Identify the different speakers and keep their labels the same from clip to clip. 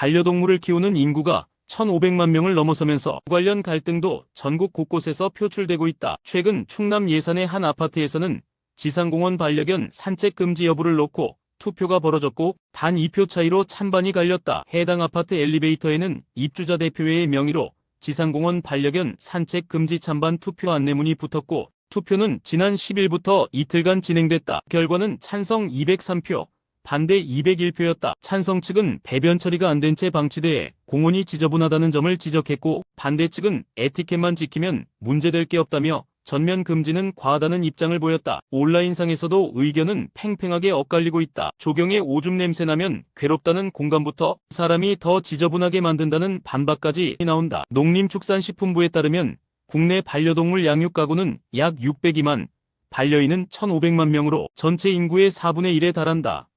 Speaker 1: 반려동물을 키우는 인구가 1,500만 명을 넘어서면서 관련 갈등도 전국 곳곳에서 표출되고 있다. 최근 충남 예산의 한 아파트에서는 지상공원 반려견 산책 금지 여부를 놓고 투표가 벌어졌고 단 2표 차이로 찬반이 갈렸다. 해당 아파트 엘리베이터에는 입주자 대표회의 명의로 지상공원 반려견 산책 금지 찬반 투표 안내문이 붙었고 투표는 지난 10일부터 이틀간 진행됐다. 결과는 찬성 203표, 반대 201표였다. 찬성 측은 배변 처리가 안 된 채 방치돼 공원이 지저분하다는 점을 지적했고 반대 측은 에티켓만 지키면 문제될 게 없다며 전면 금지는 과하다는 입장을 보였다. 온라인상에서도 의견은 팽팽하게 엇갈리고 있다. 조경에 오줌 냄새 나면 괴롭다는 공감부터 사람이 더 지저분하게 만든다는 반박까지 나온다. 농림축산식품부에 따르면 국내 반려동물 양육 가구는 약 602만, 반려인은 1,500만 명으로 전체 인구의 4분의 1에 달한다.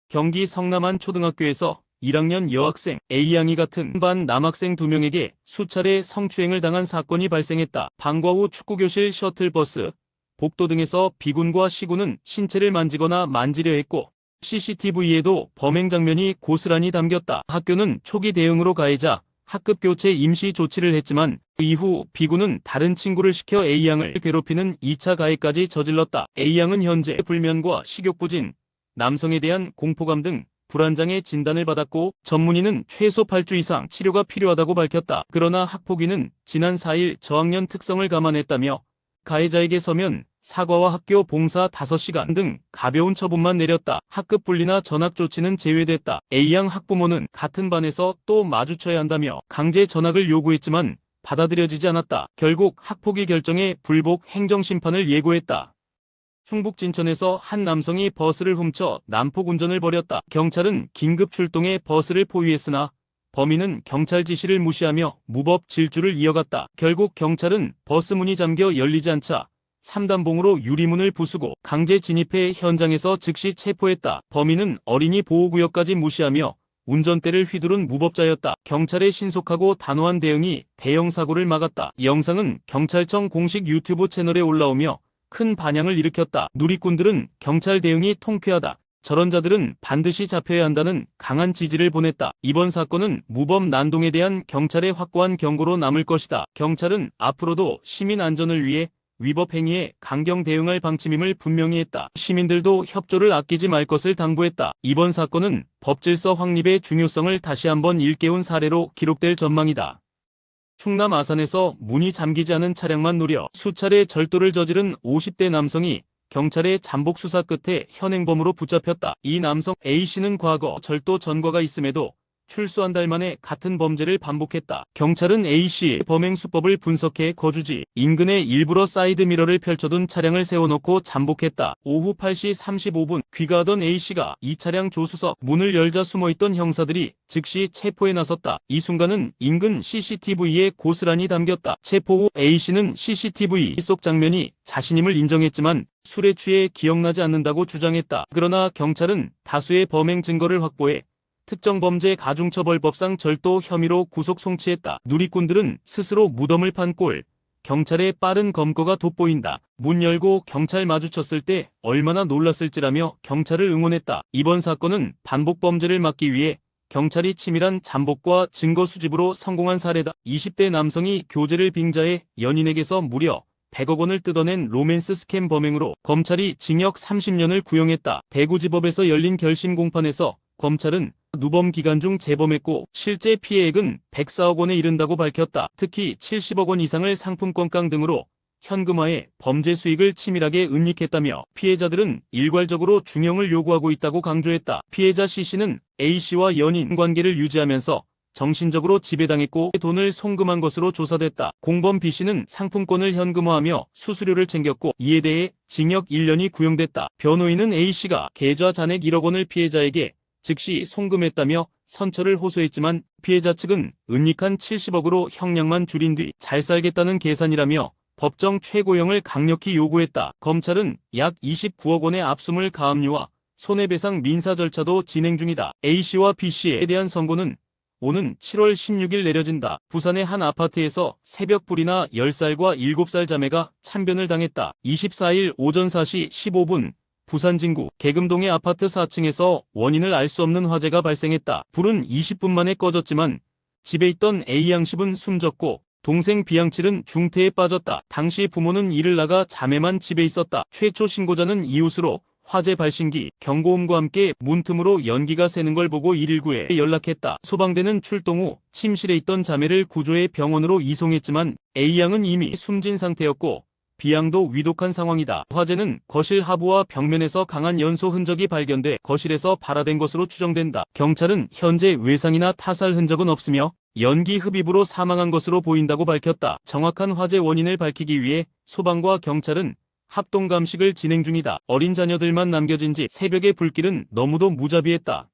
Speaker 1: 경기 성남 한 초등학교에서 1학년 여학생 A양이 같은 반 남학생 2명에게 수차례 성추행을 당한 사건이 발생했다. 방과 후 축구교실 셔틀버스, 복도 등에서 B군과 C군은 신체를 만지거나 만지려 했고 CCTV에도 범행 장면이 고스란히 담겼다. 학교는 초기 대응으로 가해자 학급 교체 임시 조치를 했지만 이후 B군은 다른 친구를 시켜 A양을 괴롭히는 2차 가해까지 저질렀다. A양은 현재 불면과 식욕부진, 남성에 대한 공포감 등 불안장애 진단을 받았고 전문의는 최소 8주 이상 치료가 필요하다고 밝혔다. 그러나 학폭위는 지난 4일 저학년 특성을 감안했다며 가해자에게 서면 사과와 학교 봉사 5시간 등 가벼운 처분만 내렸다. 학급 분리나 전학 조치는 제외됐다. A양 학부모는 같은 반에서 또 마주쳐야 한다며 강제 전학을 요구했지만 받아들여지지 않았다. 결국 학폭위 결정에 불복 행정심판을 예고했다. 충북 진천에서 한 남성이 버스를 훔쳐 난폭 운전을 벌였다. 경찰은 긴급 출동해 버스를 포위했으나 범인은 경찰 지시를 무시하며 무법 질주를 이어갔다. 결국 경찰은 버스 문이 잠겨 열리지 않자 3단봉으로 유리문을 부수고 강제 진입해 현장에서 즉시 체포했다. 범인은 어린이 보호구역까지 무시하며 운전대를 휘두른 무법자였다. 경찰의 신속하고 단호한 대응이 대형 사고를 막았다. 영상은 경찰청 공식 유튜브 채널에 올라오며 큰 반향을 일으켰다. 누리꾼들은 경찰 대응이 통쾌하다. 저런 자들은 반드시 잡혀야 한다는 강한 지지를 보냈다. 이번 사건은 무법 난동에 대한 경찰의 확고한 경고로 남을 것이다. 경찰은 앞으로도 시민 안전을 위해 위법 행위에 강경 대응할 방침임을 분명히 했다. 시민들도 협조를 아끼지 말 것을 당부했다. 이번 사건은 법질서 확립의 중요성을 다시 한번 일깨운 사례로 기록될 전망이다. 충남 아산에서 문이 잠기지 않은 차량만 노려 수차례 절도를 저지른 50대 남성이 경찰의 잠복 수사 끝에 현행범으로 붙잡혔다. 이 남성 A씨는 과거 절도 전과가 있음에도 출소 한 달 만에 같은 범죄를 반복했다. 경찰은 A씨의 범행 수법을 분석해 거주지 인근에 일부러 사이드미러를 펼쳐둔 차량을 세워놓고 잠복했다. 오후 8시 35분 귀가하던 A씨가 이 차량 조수석 문을 열자 숨어있던 형사들이 즉시 체포에 나섰다. 이 순간은 인근 CCTV에 고스란히 담겼다. 체포 후 A씨는 CCTV 속 장면이 자신임을 인정했지만 술에 취해 기억나지 않는다고 주장했다. 그러나 경찰은 다수의 범행 증거를 확보해 특정범죄 가중처벌법상 절도 혐의로 구속 송치했다. 누리꾼들은 스스로 무덤을 판 꼴, 경찰의 빠른 검거가 돋보인다. 문 열고 경찰 마주쳤을 때 얼마나 놀랐을지라며 경찰을 응원했다. 이번 사건은 반복 범죄를 막기 위해 경찰이 치밀한 잠복과 증거 수집으로 성공한 사례다. 20대 남성이 교제를 빙자해 연인에게서 무려 100억 원을 뜯어낸 로맨스 스캠 범행으로 검찰이 징역 30년을 구형했다. 대구지법에서 열린 결심 공판에서 검찰은 누범 기간 중 재범했고 실제 피해액은 104억 원에 이른다고 밝혔다. 특히 70억 원 이상을 상품권 등으로 현금화해 범죄 수익을 치밀하게 은닉했다며 피해자들은 일괄적으로 중형을 요구하고 있다고 강조했다. 피해자 C씨는 A씨와 연인 관계를 유지하면서 정신적으로 지배당했고 돈을 송금한 것으로 조사됐다. 공범 B씨는 상품권을 현금화하며 수수료를 챙겼고 이에 대해 징역 1년이 구형됐다. 변호인은 A씨가 계좌 잔액 1억 원을 피해자에게 즉시 송금했다며 선처를 호소했지만 피해자 측은 은닉한 70억으로 형량만 줄인 뒤 잘 살겠다는 계산이라며 법정 최고형을 강력히 요구했다. 검찰은 약 29억 원의 압수물 가압류와 손해배상 민사 절차도 진행 중이다. A씨와 B씨에 대한 선고는 오는 7월 16일 내려진다. 부산의 한 아파트에서 새벽불이나 10살과 7살 자매가 참변을 당했다. 24일 오전 4시 15분 부산 진구 계금동의 아파트 4층에서 원인을 알 수 없는 화재가 발생했다. 불은 20분 만에 꺼졌지만 집에 있던 A양십은 숨졌고 동생 B양칠은 중태에 빠졌다. 당시 부모는 일을 나가 자매만 집에 있었다. 최초 신고자는 이웃으로 화재 발신기, 경고음과 함께 문틈으로 연기가 새는 걸 보고 119에 연락했다. 소방대는 출동 후 침실에 있던 자매를 구조해 병원으로 이송했지만 A양은 이미 숨진 상태였고 B양도 위독한 상황이다. 화재는 거실 하부와 벽면에서 강한 연소 흔적이 발견돼 거실에서 발화된 것으로 추정된다. 경찰은 현재 외상이나 타살 흔적은 없으며 연기 흡입으로 사망한 것으로 보인다고 밝혔다. 정확한 화재 원인을 밝히기 위해 소방과 경찰은 합동 감식을 진행 중이다. 어린 자녀들만 남겨진 지 새벽의 불길은 너무도 무자비했다.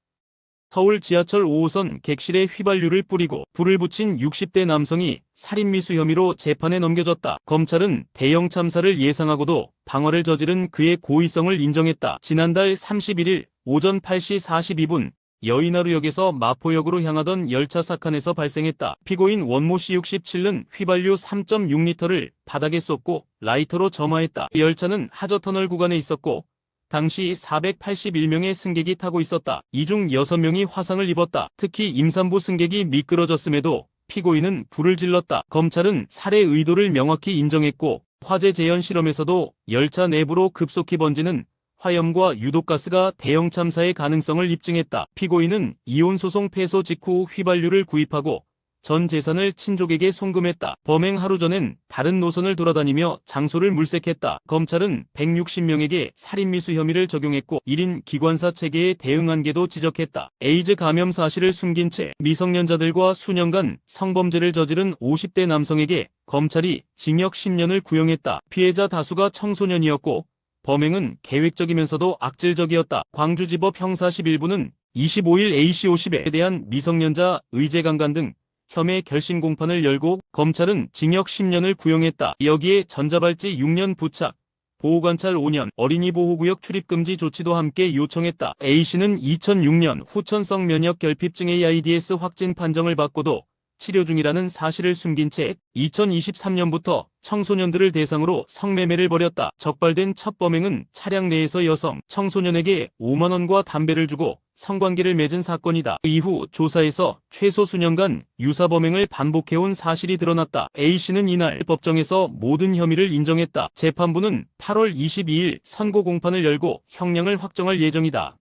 Speaker 1: 서울 지하철 5호선 객실에 휘발유를 뿌리고 불을 붙인 60대 남성이 살인미수 혐의로 재판에 넘겨졌다. 검찰은 대형 참사를 예상하고도 방화를 저지른 그의 고의성을 인정했다. 지난달 31일 오전 8시 42분 여의나루역에서 마포역으로 향하던 열차 사칸에서 발생했다. 피고인 원모 씨 67는 휘발유 3.6리터를 바닥에 쏟고 라이터로 점화했다. 열차는 하저터널 구간에 있었고 당시 481명의 승객이 타고 있었다. 이 중 6명이 화상을 입었다. 특히 임산부 승객이 미끄러졌음에도 피고인은 불을 질렀다. 검찰은 살해 의도를 명확히 인정했고 화재 재현 실험에서도 열차 내부로 급속히 번지는 화염과 유독가스가 대형 참사의 가능성을 입증했다. 피고인은 이혼 소송 패소 직후 휘발유를 구입하고 전 재산을 친족에게 송금했다. 범행 하루 전엔 다른 노선을 돌아다니며 장소를 물색했다. 검찰은 160명에게 살인미수 혐의를 적용했고 1인 기관사 체계의 대응 한계도 지적했다. 에이즈 감염 사실을 숨긴 채 미성년자들과 수년간 성범죄를 저지른 50대 남성에게 검찰이 징역 10년을 구형했다. 피해자 다수가 청소년이었고 범행은 계획적이면서도 악질적이었다. 광주지법 형사 11부는 25일 A씨 50에 대한 미성년자 의제강간 등 혐의 결심 공판을 열고 검찰은 징역 10년을 구형했다. 여기에 전자발찌 6년 부착, 보호관찰 5년, 어린이 보호구역 출입금지 조치도 함께 요청했다. A씨는 2006년 후천성 면역 결핍증 AIDS 확진 판정을 받고도 치료 중이라는 사실을 숨긴 채 2023년부터 청소년들을 대상으로 성매매를 벌였다. 적발된 첫 범행은 차량 내에서 여성, 청소년에게 5만 원과 담배를 주고 성관계를 맺은 사건이다. 이후 조사에서 최소 수년간 유사범행을 반복해온 사실이 드러났다. A씨는 이날 법정에서 모든 혐의를 인정했다. 재판부는 8월 22일 선고 공판을 열고 형량을 확정할 예정이다.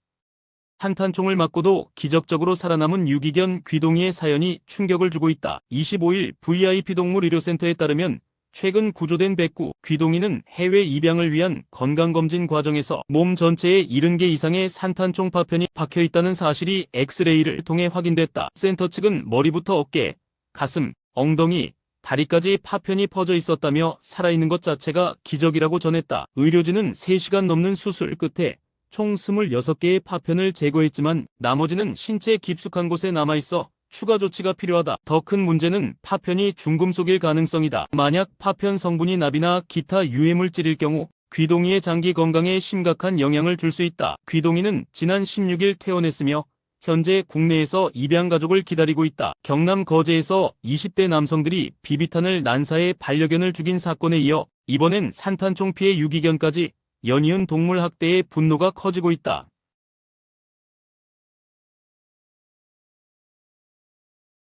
Speaker 1: 산탄총을 맞고도 기적적으로 살아남은 유기견 귀동이의 사연이 충격을 주고 있다. 25일 VIP 동물 의료센터에 따르면 최근 구조된 백구 귀동이는 해외 입양을 위한 건강검진 과정에서 몸 전체에 70개 이상의 산탄총 파편이 박혀있다는 사실이 엑스레이를 통해 확인됐다. 센터 측은 머리부터 어깨, 가슴, 엉덩이, 다리까지 파편이 퍼져 있었다며 살아있는 것 자체가 기적이라고 전했다. 의료진은 3시간 넘는 수술 끝에 총 26개의 파편을 제거했지만 나머지는 신체 깊숙한 곳에 남아있어 추가 조치가 필요하다. 더 큰 문제는 파편이 중금속일 가능성이다. 만약 파편 성분이 납이나 기타 유해물질일 경우 귀동이의 장기 건강에 심각한 영향을 줄 수 있다. 귀동이는 지난 16일 퇴원했으며 현재 국내에서 입양 가족을 기다리고 있다. 경남 거제에서 20대 남성들이 비비탄을 난사해 반려견을 죽인 사건에 이어 이번엔 산탄총 피해 유기견까지 연이은 동물 학대의 분노가 커지고 있다.